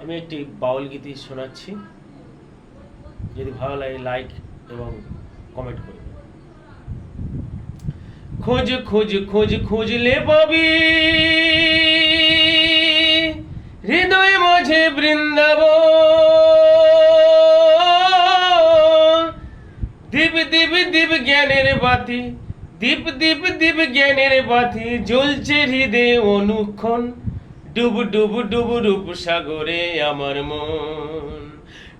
আমি একটি বাউল গীতি শোনাচ্ছি, যদি ভালো লাগে লাইক এবং কমেন্ট করবে। খোঁজ খোঁজ খোঁজ খুঁজলে পাবি হৃদয় মাঝে বৃন্দাবন। দীপ দীপ দীপ জ্ঞানের বাতি, দীপ দীপ দীপ জ্ঞানের বাতি জ্বলছে হৃদয়ে অনুক্ষণ। ডুব ডুব ডুব রূপ সাগরে আমার মন,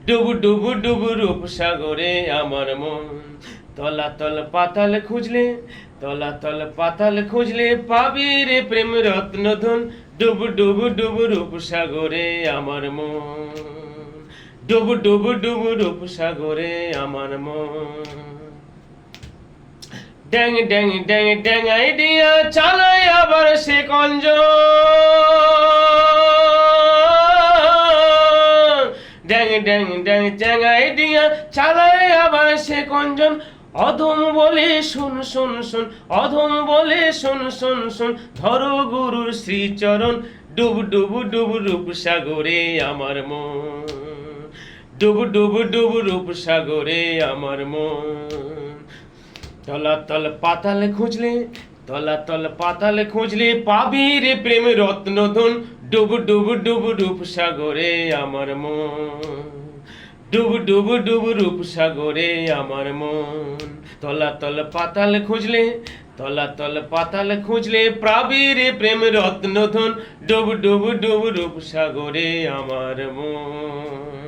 ডুব ডুব ডুব রূপ সাগরে আমার মন। তলাতল পাতাল খুঁজলে, তলাতল পাতাল খুঁজলে পাবি রে প্রেম রত্নধন। ডুব ডুব ডুব রূপ সাগরে আমার মন, ডুব ডুব ডুব রূপ সাগরে আমার মন। ড্যাং ড্যাং ড্যাং ড্যাং আইডিয়া চালায় আবার সে কঞ্জ, ড্যাং ড্যাং ড্যাং ড্যাং আইডিয়া চালায় আবার সে কঞ্জন। অধম বলে শুন শুন শুন, অধম বলে শুন শুন শুন, ধরো গুরুর শ্রীচরণ। ডুব ডুব ডুব রূপ সাগরে আমার মন, ডুব ডুব ডুব রূপ সাগরে আমার মন। তলাতল পাতাল খুঁজলে, তলাতল পাতাল খুঁজলে পাবি রে প্রেম রত্নধন। ডুব ডুব ডুব রূপ সাগরে আমার মন, ডুব ডুব ডুব রূপ সাগরে আমার মন। তলাতল পাতাল খুঁজলে, তলাতল পাতাল খুঁজলে পাবি রে প্রেম রত্নধন। ডুব ডুব ডুব রূপ সাগরে আমার মন।